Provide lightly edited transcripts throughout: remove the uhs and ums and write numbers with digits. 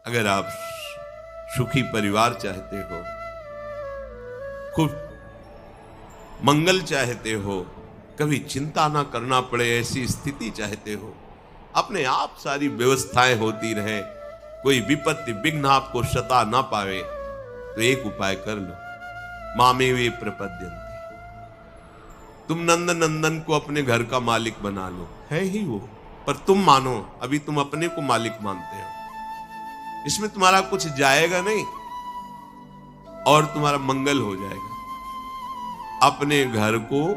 अगर आप सुखी परिवार चाहते हो, खूब मंगल चाहते हो, कभी चिंता ना करना पड़े ऐसी स्थिति चाहते हो, अपने आप सारी व्यवस्थाएं होती रहे, कोई विपत्ति विघ्न आपको सता ना पावे, तो एक उपाय कर लो। मामेवे प्रपद्यन्ते, तुम नंद नंदन को अपने घर का मालिक बना लो। है ही वो, पर तुम मानो, अभी तुम अपने को मालिक मानते हो, इसमें तुम्हारा कुछ जाएगा नहीं और तुम्हारा मंगल हो जाएगा। अपने घर को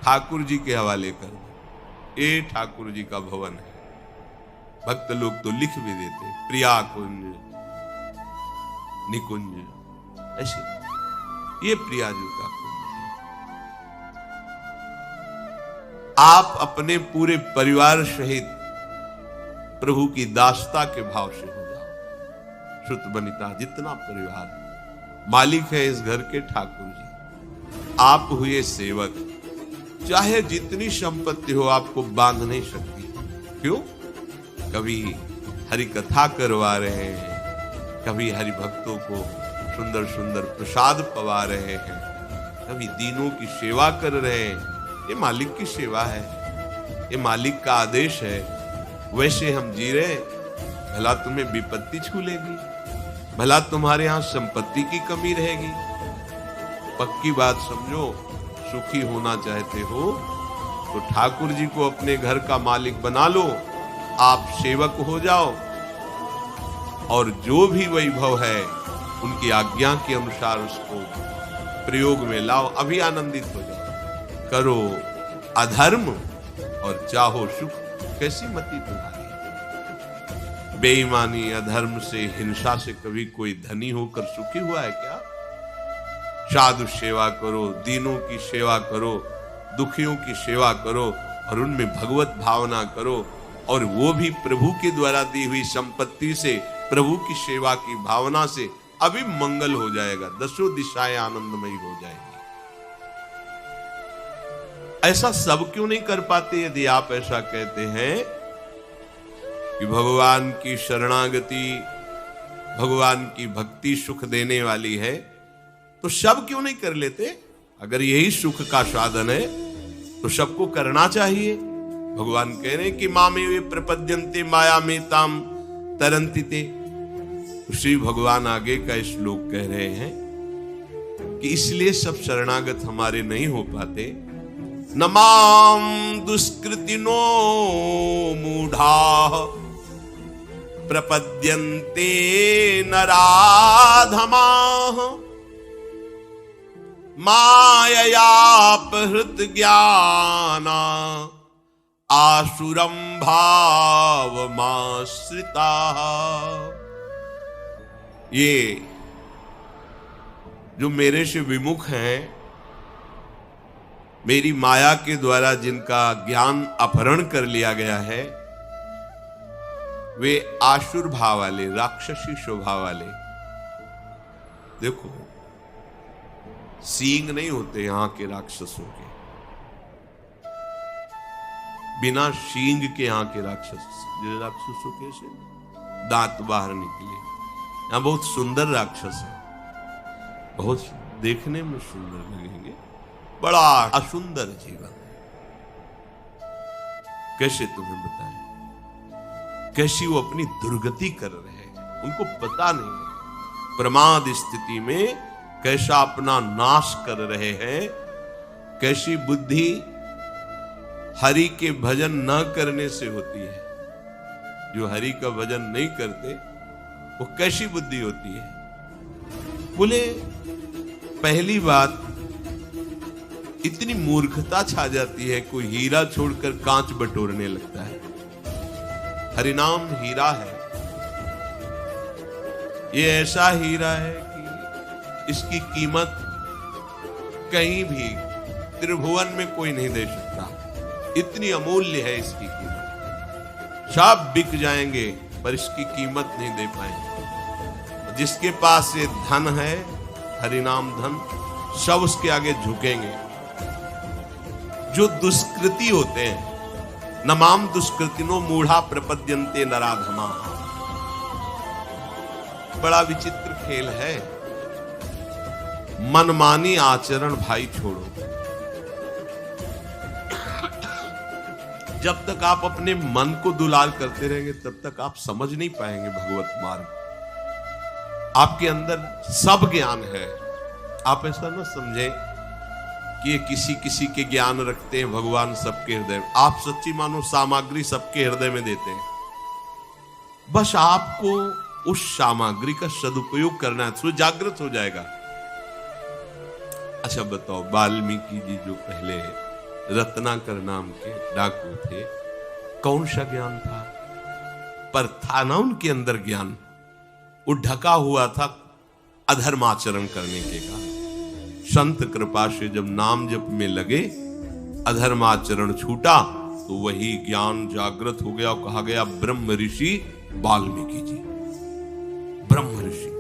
ठाकुर जी के हवाले कर दो। ये ठाकुर जी का भवन है। भक्त लोग तो लिख भी देते, प्रिया कुंज, निकुंज, ऐसे। ये प्रिया जी का कुंज है। आप अपने पूरे परिवार सहित प्रभु की दासता के भाव से हो जाओ। श्रुत बनिता जितना परिवार, मालिक है इस घर के ठाकुर जी, आप हुए सेवक। चाहे जितनी संपत्ति हो, आपको बांध नहीं सकती। क्यों? कभी हरि कथा करवा रहे हैं, कभी हरि भक्तों को सुंदर सुंदर प्रसाद पवा रहे हैं, कभी दीनों की सेवा कर रहे हैं। ये मालिक की सेवा है, ये मालिक का आदेश है। वैसे हम जी रहे, भला तुम्हें विपत्ति छू लेगी, भला तुम्हारे यहां संपत्ति की कमी रहेगी। पक्की बात समझो, सुखी होना चाहते हो तो ठाकुर जी को अपने घर का मालिक बना लो, आप सेवक हो जाओ, और जो भी वैभव है उनकी आज्ञा के अनुसार उसको प्रयोग में लाओ। अभी आनंदित हो जाओ। करो अधर्म और चाहो सुख। कैसी मति तुम्हारी? बेईमानी, अधर्म से, हिंसा से कभी कोई धनी होकर सुखी हुआ है क्या? साधु सेवा करो, दीनों की सेवा करो, दुखियों की सेवा करो, और उनमें भगवत भावना करो, और वो भी प्रभु के द्वारा दी हुई संपत्ति से, प्रभु की सेवा की भावना से अभी मंगल हो जाएगा। दसों दिशाएं आनंदमयी हो जाएंगी। ऐसा सब क्यों नहीं कर पाते? यदि आप ऐसा कहते हैं कि भगवान की शरणागति, भगवान की भक्ति सुख देने वाली है, तो सब क्यों नहीं कर लेते? अगर यही सुख का साधन है तो सबको करना चाहिए। भगवान कह रहे हैं कि मामेवे प्रपद्यन्ते माया में ताम तरन्ति। श्री भगवान आगे का श्लोक कह रहे हैं कि इसलिए सब शरणागत हमारे नहीं हो पाते। नमाम दुष्कृतिनो मूढ़ा प्रपद्यन्ते नराधमाः माययापहृत ज्ञाना आसुरं भावमाश्रिता। ये जो मेरे से विमुख हैं, मेरी माया के द्वारा जिनका ज्ञान अपहरण कर लिया गया है, वे आसुर भाव वाले, राक्षसी स्वभाव वाले। देखो, सींग नहीं होते यहां के राक्षसों के, बिना सींग के यहां के राक्षसों के से दांत बाहर निकले। यहां बहुत सुंदर राक्षस है, बहुत देखने में सुंदर लगेंगे, बड़ा असुंदर जीवन है। कैसे तुम्हें बताएं कैसी वो अपनी दुर्गति कर रहे हैं, उनको पता नहीं है। प्रमाद स्थिति में कैसा अपना नाश कर रहे हैं, कैसी बुद्धि हरि के भजन न करने से होती है। जो हरि का भजन नहीं करते वो कैसी बुद्धि होती है? बोले, पहली बात, इतनी मूर्खता छा जाती है, कोई हीरा छोड़कर कांच बटोरने लगता है। हरिनाम हीरा है, ये ऐसा हीरा है कि इसकी कीमत कहीं भी त्रिभुवन में कोई नहीं दे सकता। इतनी अमूल्य है इसकी कीमत। सब बिक जाएंगे पर इसकी कीमत नहीं दे पाएंगे। जिसके पास ये धन है, हरिनाम धन, सब उसके आगे झुकेंगे। जो दुष्कृति होते हैं, नमाम दुष्कृतिनो मूढ़ा प्रपद्यन्ते नराधमा, बड़ा विचित्र खेल है। मनमानी आचरण भाई छोड़ो। जब तक आप अपने मन को दुलार करते रहेंगे तब तक आप समझ नहीं पाएंगे भगवत मार्ग। आपके अंदर सब ज्ञान है। आप ऐसा ना समझें कि ये किसी किसी के ज्ञान रखते हैं, भगवान सबके हृदय में। आप सच्ची मानो सामग्री सबके हृदय में देते हैं, बस आपको उस सामग्री का सदुपयोग करना है तो जागृत हो जाएगा। अच्छा बताओ, वाल्मीकि जी जो पहले रत्नाकर नाम के डाकू थे, कौन सा ज्ञान था? पर था ना उनके अंदर ज्ञान, वो ढका हुआ था अधर्माचरण करने के कारण। संत कृपा से जब नाम जप में लगे, अधर्माचरण छूटा तो वही ज्ञान जागृत हो गया। कहा गया ब्रह्म ऋषि वाल्मीकि जी, ब्रह्म ऋषि।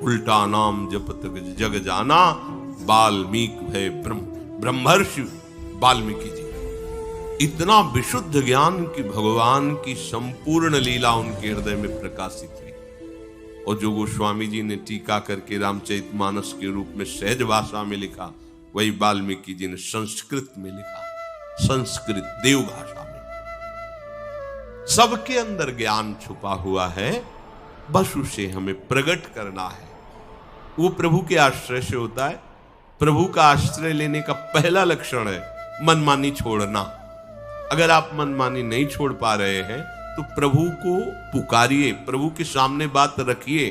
उल्टा नाम जपत जग जाना, वाल्मीकि भय ब्रह्मर्षि वाल्मीकि जी। इतना विशुद्ध ज्ञान कि भगवान की संपूर्ण लीला उनके हृदय में प्रकाशित हुई। और जो गोस्वामी जी ने टीका करके रामचरितमानस के रूप में सहज भाषा में लिखा, वही वाल्मीकि जी ने संस्कृत में लिखा, संस्कृत देव भाषा में। सबके अंदर ज्ञान छुपा हुआ है, बस उसे हमें प्रकट करना है। वो प्रभु के आश्रय से होता है। प्रभु का आश्रय लेने का पहला लक्षण है मनमानी छोड़ना। अगर आप मनमानी नहीं छोड़ पा रहे हैं तो प्रभु को पुकारिए, प्रभु के सामने बात रखिए,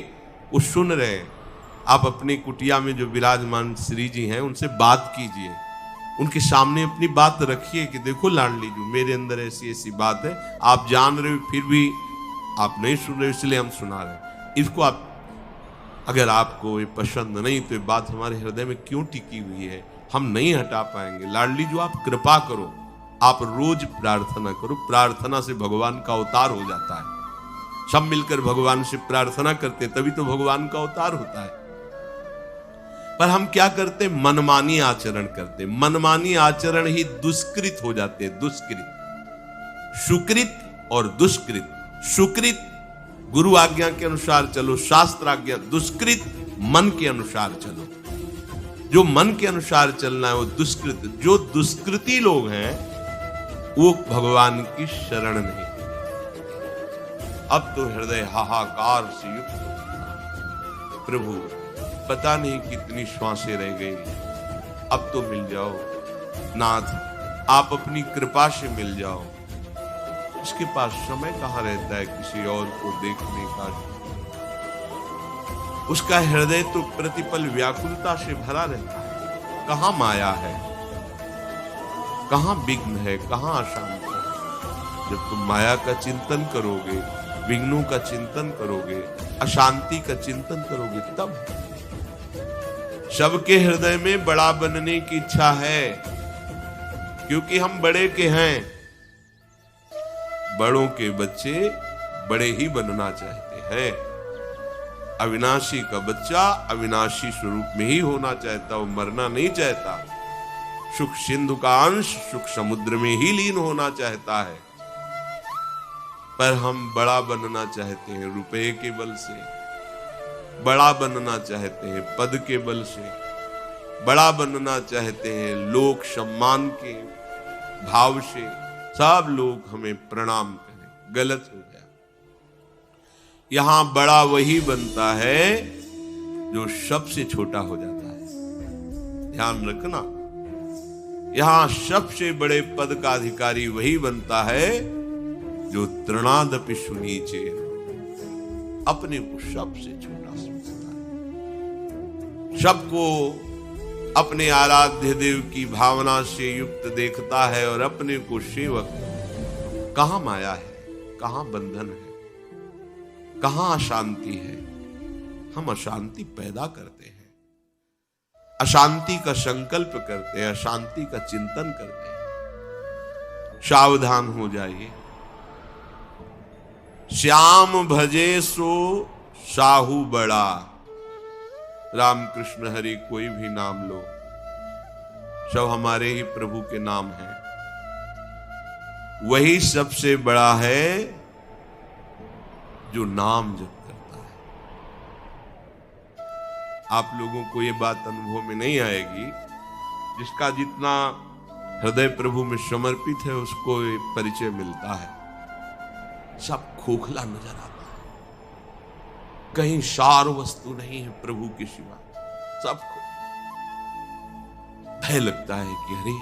वो सुन रहे हैं। आप अपनी कुटिया में जो विराजमान श्री जी हैं उनसे बात कीजिए, उनके सामने अपनी बात रखिए कि देखो लाडली जी, मेरे अंदर ऐसी ऐसी बात है, आप जान रहे हो फिर भी आप नहीं सुन रहे, इसलिए हम सुना रहे हैं। इसको आप, अगर आपको ये पसंद नहीं तो ये बात हमारे हृदय में क्यों टिकी हुई है, हम नहीं हटा पाएंगे। लाडली जो आप कृपा करो, आप रोज प्रार्थना करो, प्रार्थना से भगवान का अवतार हो जाता है। सब मिलकर भगवान से प्रार्थना करते तभी तो भगवान का अवतार होता है। पर हम क्या करते, मनमानी आचरण करते। मनमानी आचरण ही दुष्कृत हो जाते हैं। दुष्कृत, सुकृत और दुष्कृत। सुकृत गुरु आज्ञा के अनुसार चलो, शास्त्र आज्ञा। दुष्कृत मन के अनुसार चलो। जो मन के अनुसार चलना है वो दुष्कृत। जो दुष्कृति लोग हैं वो भगवान की शरण नहीं। अब तो हृदय हाहाकार से युक्त हो, प्रभु पता नहीं कितनी श्वासें रह गई, अब तो मिल जाओ नाथ, आप अपनी कृपा से मिल जाओ। उसके पास समय कहाँ रहता है किसी और को देखने का। उसका हृदय तो प्रतिपल व्याकुलता से भरा रहता है। कहाँ माया है, कहाँ विघ्न है, कहाँ अशांति है। जब तुम माया का चिंतन करोगे, विघ्नों का चिंतन करोगे, अशांति का चिंतन करोगे, तब सबके हृदय में बड़ा बनने की इच्छा है, क्योंकि हम बड़े के हैं। बड़ों के बच्चे बड़े ही बनना चाहते हैं। अविनाशी का बच्चा अविनाशी स्वरूप में ही होना चाहता, वो मरना नहीं चाहता। सुख सिंधु का अंश सुख समुद्र में ही लीन होना चाहता है। पर हम बड़ा बनना चाहते हैं रुपए के बल से, बड़ा बनना चाहते हैं पद के बल से, बड़ा बनना चाहते हैं लोक सम्मान के भाव से। सब लोग हमें प्रणाम करें, गलत हो गया। यहां बड़ा वही बनता है जो सबसे छोटा हो जाता है। ध्यान रखना, यहां सबसे बड़े पद का अधिकारी वही बनता है जो तृणादपि सुनीचे, अपने को सबसे छोटा समझता है, सबको अपने आराध्य देव की भावना से युक्त देखता है और अपने को सेवक। कहां माया है, कहां बंधन है, कहां अशांति है। हम अशांति पैदा करते हैं, अशांति का संकल्प करते हैं, अशांति का चिंतन करते हैं। सावधान हो जाइए। श्याम भजे सो साहू बड़ा। राम कृष्ण हरि कोई भी नाम लो, सब हमारे ही प्रभु के नाम हैं। वही सबसे बड़ा है जो नाम जप करता है। आप लोगों को ये बात अनुभव में नहीं आएगी, जिसका जितना हृदय प्रभु में समर्पित है उसको ये परिचय मिलता है। सब खोखला नजर आता है, कहीं सार वस्तु नहीं है प्रभु के सिवा, सब भय लगता है कि अरे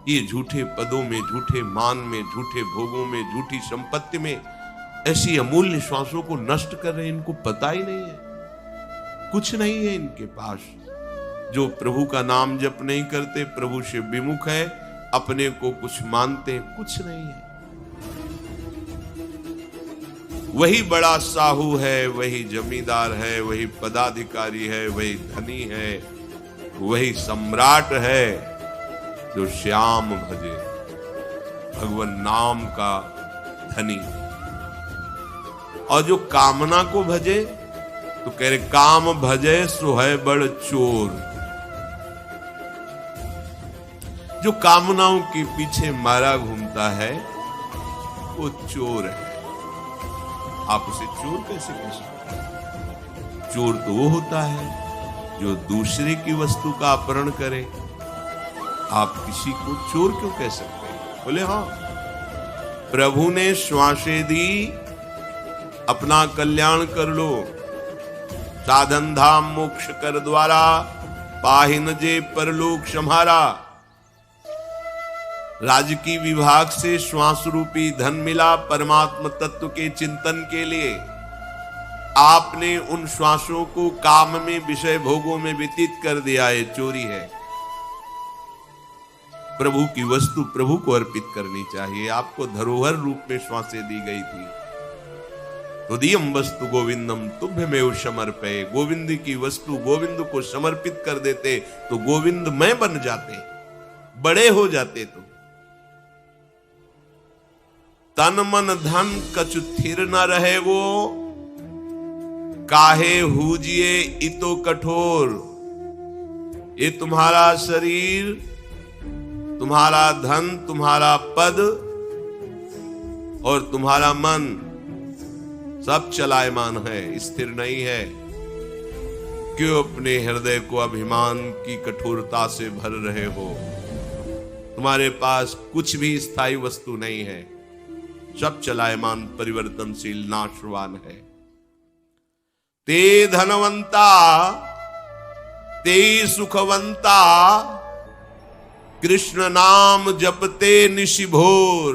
ये झूठे पदों में, झूठे मान में, झूठे भोगों में, झूठी संपत्ति में ऐसी अमूल्य श्वासों को नष्ट कर रहे हैं, इनको पता ही नहीं है, कुछ नहीं है इनके पास। जो प्रभु का नाम जप नहीं करते, प्रभु से विमुख है, अपने को कुछ मानते, कुछ नहीं है। वही बड़ा साहू है, वही जमींदार है, वही पदाधिकारी है, वही धनी है, वही सम्राट है जो श्याम भजे, भगवान नाम का धनी। और जो कामना को भजे तो कह रहे काम भजे सो है बड़ चोर। जो कामनाओं के पीछे मारा घूमता है वो चोर है। आप उसे चोर कैसे कह सकते हैं? चोर तो वो होता है जो दूसरे की वस्तु का अपहरण करे। आप किसी को चोर क्यों कह सकते हैं? बोले हाँ, प्रभु ने श्वासें दी, अपना कल्याण कर लो, साधन धाम मोक्ष कर द्वारा, पाहिन जे परलोक सम्हारा। राजकीय विभाग से श्वास रूपी धन मिला परमात्म तत्व के चिंतन के लिए। आपने उन श्वासों को काम में, विषय भोगों में व्यतीत कर दिया, है चोरी है। प्रभु की वस्तु प्रभु को अर्पित करनी चाहिए। आपको धरोहर रूप में श्वासें दी गई थी। तुदीयम वस्तु गोविंदम तुभ्यमेव समर्पये। गोविंद की वस्तु गोविंद को समर्पित कर देते तो गोविंद मैं बन जाते, बड़े हो जाते। तो तन मन धन कछु थिर न रहे वो, काहे हुजिए इतो कठोर। ये तुम्हारा शरीर, तुम्हारा धन, तुम्हारा पद और तुम्हारा मन सब चलायमान है, स्थिर नहीं है। क्यों अपने हृदय को अभिमान की कठोरता से भर रहे हो? तुम्हारे पास कुछ भी स्थायी वस्तु नहीं है, सब चलायमान, परिवर्तनशील, नाशवान है। ते धनवंता ते सुखवंता, कृष्ण नाम जपते निशिभोर।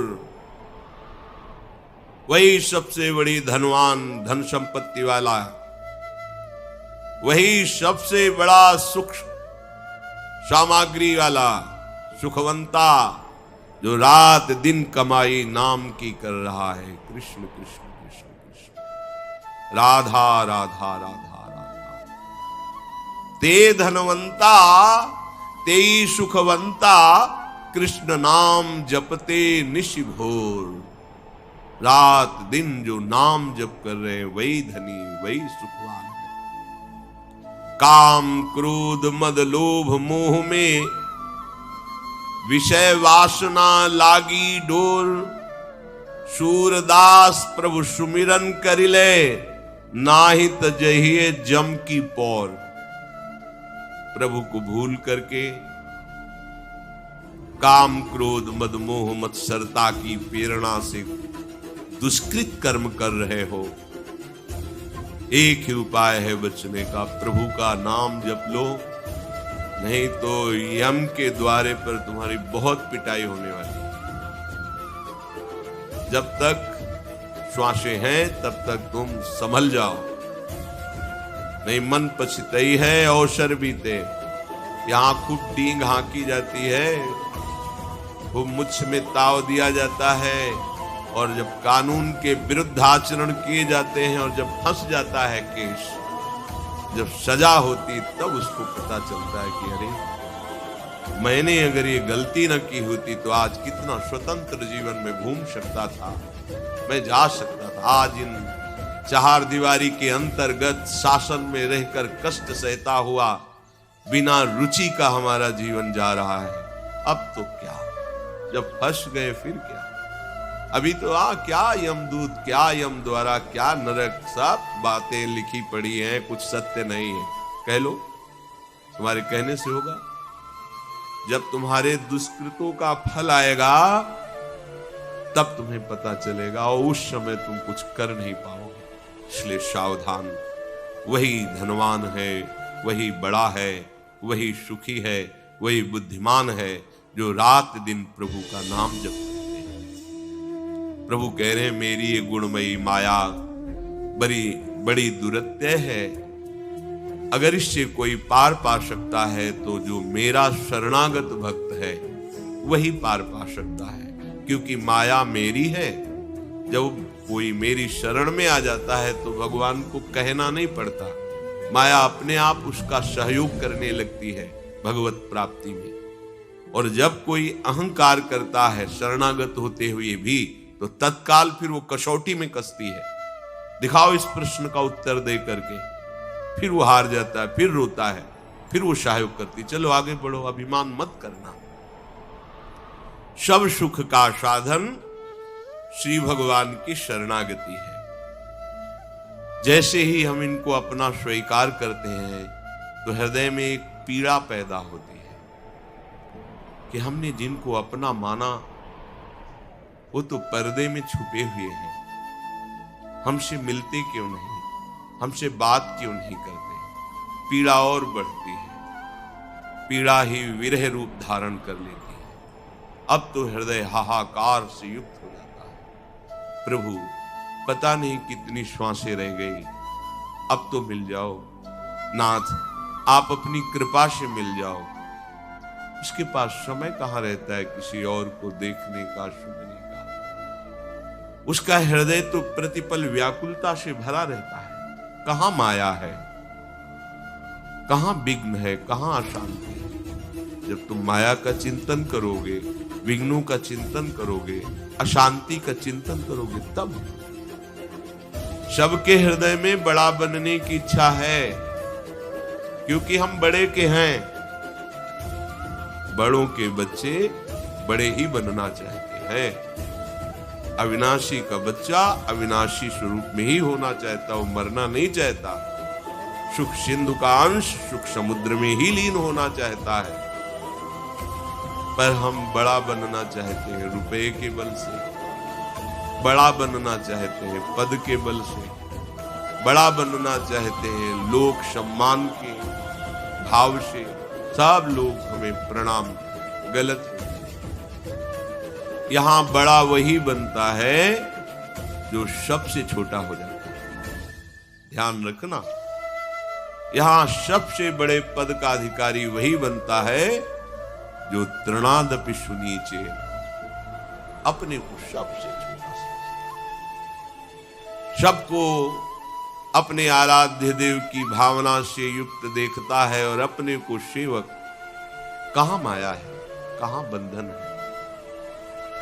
वही सबसे बड़ी धनवान, धन संपत्ति वाला, वही सबसे बड़ा सुख सामग्री वाला, सुखवंता, जो रात दिन कमाई नाम की कर रहा है। कृष्ण कृष्ण कृष्ण कृष्ण, राधा राधा राधा राधा। ते धनवंता ते सुखवंता, कृष्ण नाम जपते निशिभोर। रात दिन जो नाम जप कर रहे हैं वही धनी, वही सुखवान है। काम क्रोध मद लोभ मोह में विषय वासना लागी डोर। सूरदास प्रभु सुमिरन करिले, नाहित जहिए जम की पौर। प्रभु को भूल करके काम क्रोध मद मोह मत्सरता की प्रेरणा से दुष्कृत कर्म कर रहे हो। एक ही उपाय है बचने का, प्रभु का नाम जप लो, नहीं तो यम के द्वारे पर तुम्हारी बहुत पिटाई होने वाली है। जब तक श्वासें हैं तब तक तुम संभल जाओ, नहीं मन पछताई है अवसर बीते। यहां खूब डींग हाँकी जाती है, खूब मुझ में ताव दिया जाता है, और जब कानून के विरुद्ध आचरण किए जाते हैं और जब फंस जाता है केस, जब सजा होती तब उसको पता चलता है कि अरे मैंने अगर ये गलती न की होती तो आज कितना स्वतंत्र जीवन में घूम सकता था, मैं जा सकता था। आज इन चार दीवारी के अंतर्गत शासन में रहकर कष्ट सहता हुआ बिना रुचि का हमारा जीवन जा रहा है। अब तो क्या, जब फंस गए फिर क्या? अभी तो क्या यमदूत, क्या यम द्वारा, क्या नरक, सब बातें लिखी पड़ी हैं, कुछ सत्य नहीं है। कह लो, तुम्हारे कहने से होगा। जब तुम्हारे दुष्कृतों का फल आएगा तब तुम्हें पता चलेगा, और उस समय तुम कुछ कर नहीं पाओगे। इसलिए सावधान। वही धनवान है, वही बड़ा है, वही सुखी है, वही बुद्धिमान है जो रात दिन प्रभु का नाम जपते हैं। प्रभु कह रहे हैं मेरी ये गुणमयी माया बड़ी दुरत्य है। अगर इससे कोई पार पा सकता है तो जो मेरा शरणागत भक्त है वही पार पा सकता है, क्योंकि माया मेरी है। जब कोई मेरी शरण में आ जाता है तो भगवान को कहना नहीं पड़ता, माया अपने आप उसका सहयोग करने लगती है भगवत प्राप्ति में। और जब कोई अहंकार करता है शरणागत होते हुए भी, तो तत्काल फिर वो कसौटी में कसती है। दिखाओ इस प्रश्न का उत्तर दे करके, फिर वो हार जाता है, फिर रोता है, फिर वो सहयोग करती, चलो आगे बढ़ो, अभिमान मत करना। सब सुख का साधन श्री भगवान की शरणागति है। जैसे ही हम इनको अपना स्वीकार करते हैं तो हृदय में एक पीड़ा पैदा होती है कि हमने जिनको अपना माना वो तो पर्दे में छुपे हुए हैं, हमसे मिलते क्यों नहीं, हमसे बात क्यों नहीं करते। पीड़ा और बढ़ती है, पीड़ा ही विरह रूप धारण कर लेती है। अब तो हृदय हाहाकार से युक्त हो जाता है, प्रभु पता नहीं कितनी श्वासें रह गई, अब तो मिल जाओ नाथ, आप अपनी कृपा से मिल जाओ। उसके पास समय कहाँ रहता है किसी और को देखने का, सुनने का। उसका हृदय तो प्रतिपल व्याकुलता से भरा रहता है। कहाँ माया है, कहाँ विघ्न है, कहाँ अशांति है। जब तुम माया का चिंतन करोगे, विघ्नों का चिंतन करोगे, अशांति का चिंतन करोगे, तब सबके हृदय में बड़ा बनने की इच्छा है, क्योंकि हम बड़े के हैं। बड़ों के बच्चे बड़े ही बनना चाहते हैं। अविनाशी का बच्चा अविनाशी स्वरूप में ही होना चाहता, वो मरना नहीं चाहता। सुख सिंधु का अंश सुख समुद्र में ही लीन होना चाहता है। पर हम बड़ा बनना चाहते हैं रुपए के बल से, बड़ा बनना चाहते हैं पद के बल से, बड़ा बनना चाहते हैं लोक सम्मान के भाव से। सब लोग हमें प्रणाम, गलत है। यहां बड़ा वही बनता है जो सबसे छोटा हो जाता है। ध्यान रखना, यहां सबसे बड़े पद का अधिकारी वही बनता है जो तृणादपि सुनीचे, अपने को सबसे छोटा समझता, सबको अपने आराध्य देव की भावना से युक्त देखता है और अपने को सेवक। कहां माया है, कहां बंधन है,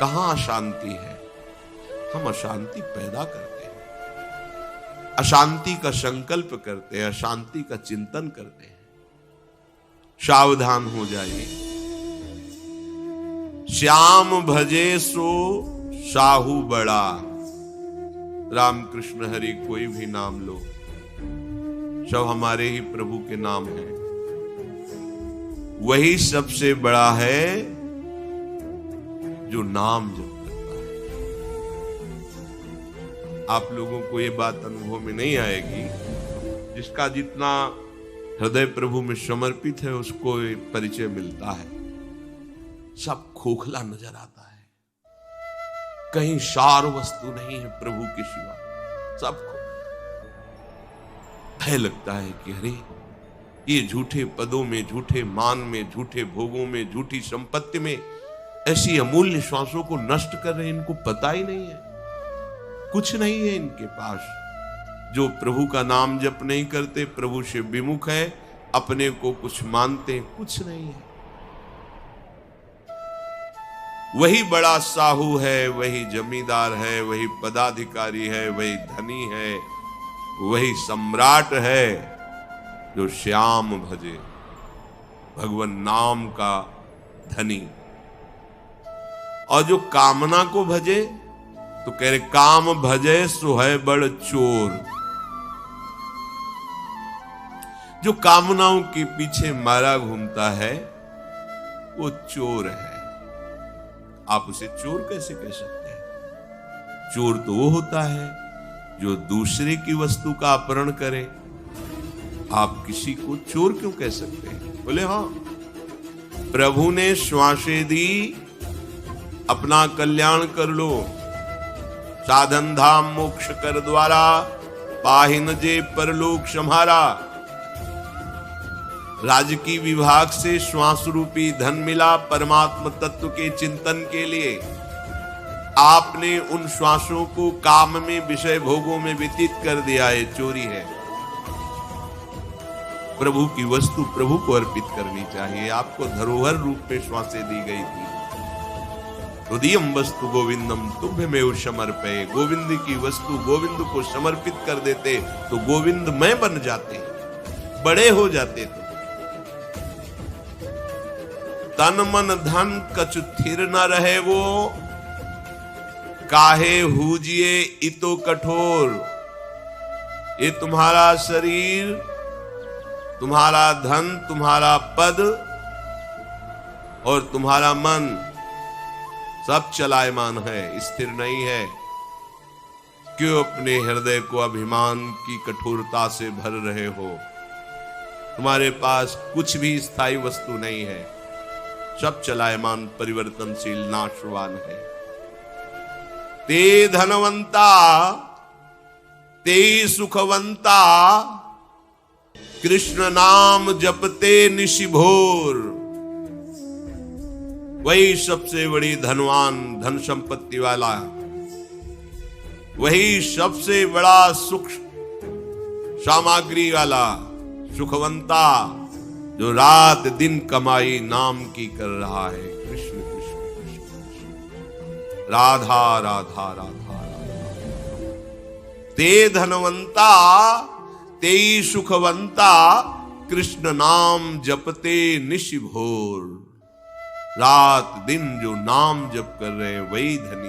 कहां अशांति है। हम अशांति पैदा करते हैं, अशांति का संकल्प करते हैं, अशांति का चिंतन करते हैं। सावधान हो जाइए। श्याम भजे सो साहू बड़ा। रामकृष्ण हरि कोई भी नाम लो, सब हमारे ही प्रभु के नाम हैं। वही सबसे बड़ा है जो नाम जप करता है। आप लोगों को ये बात अनुभव में नहीं आएगी, जिसका जितना हृदय प्रभु में समर्पित है उसको परिचय मिलता है। सब खोखला नजर आता है, कहीं सार वस्तु नहीं है प्रभु के सिवा, सब भय लगता है कि अरे ये झूठे पदों में, झूठे मान में, झूठे भोगों में, झूठी संपत्ति में ऐसी अमूल्य श्वासों को नष्ट कर रहे हैं। इनको पता ही नहीं है, कुछ नहीं है इनके पास। जो प्रभु का नाम जप नहीं करते, प्रभु से विमुख है, अपने को कुछ मानते हैं, कुछ नहीं है। वही बड़ा साहू है, वही जमींदार है, वही पदाधिकारी है, वही धनी है, वही सम्राट है जो श्याम भजे, भगवान नाम का धनी। और जो कामना को भजे तो कह रहे काम भजे सो है बड़ चोर। जो कामनाओं के पीछे मारा घूमता है वो चोर है। आप उसे चोर कैसे कह सकते हैं? चोर तो वो होता है जो दूसरे की वस्तु का अपहरण करे। आप किसी को चोर क्यों कह सकते हैं? बोले हाँ, प्रभु ने श्वासें दी, अपना कल्याण कर लो। साधन धाम मोक्ष कर द्वारा, पाहिन जे परलोक सम्हारा। राजकीय विभाग से श्वास रूपी धन मिला परमात्मा तत्व के चिंतन के लिए। आपने उन श्वासों को काम में, विषय भोगों में व्यतीत कर दिया है, चोरी है। प्रभु की वस्तु प्रभु को अर्पित करनी चाहिए। आपको धरोहर रूप में श्वासें दी गई थी। हृदयम वस्तु गोविंदम तुभ्यमेव समर्पये। गोविंद की वस्तु गोविंद को समर्पित कर देते तो गोविंद मैं बन जाते, बड़े हो जाते। तो तन मन धन कछु थिर न रहे वो, काहे हुजिए इतो कठोर। ये तुम्हारा शरीर, तुम्हारा धन, तुम्हारा पद और तुम्हारा मन सब चलायमान है, स्थिर नहीं है। क्यों अपने हृदय को अभिमान की कठोरता से भर रहे हो? तुम्हारे पास कुछ भी स्थायी वस्तु नहीं है, सब चलायमान, परिवर्तनशील, नाशवान है। ते धनवंता ते सुखवंता, कृष्ण नाम जपते निशिभोर। वही सबसे बड़ी धनवान, धन संपत्ति वाला, वही सबसे बड़ा सुख सामग्री वाला, सुखवंता, जो रात दिन कमाई नाम की कर रहा है। कृष्ण कृष्ण कृष्ण, राधा राधा राधा राधा। ते धनवंता ते सुखवंता, कृष्ण नाम जपते निशिभोर। रात दिन जो नाम जप कर रहे हैं वही धनी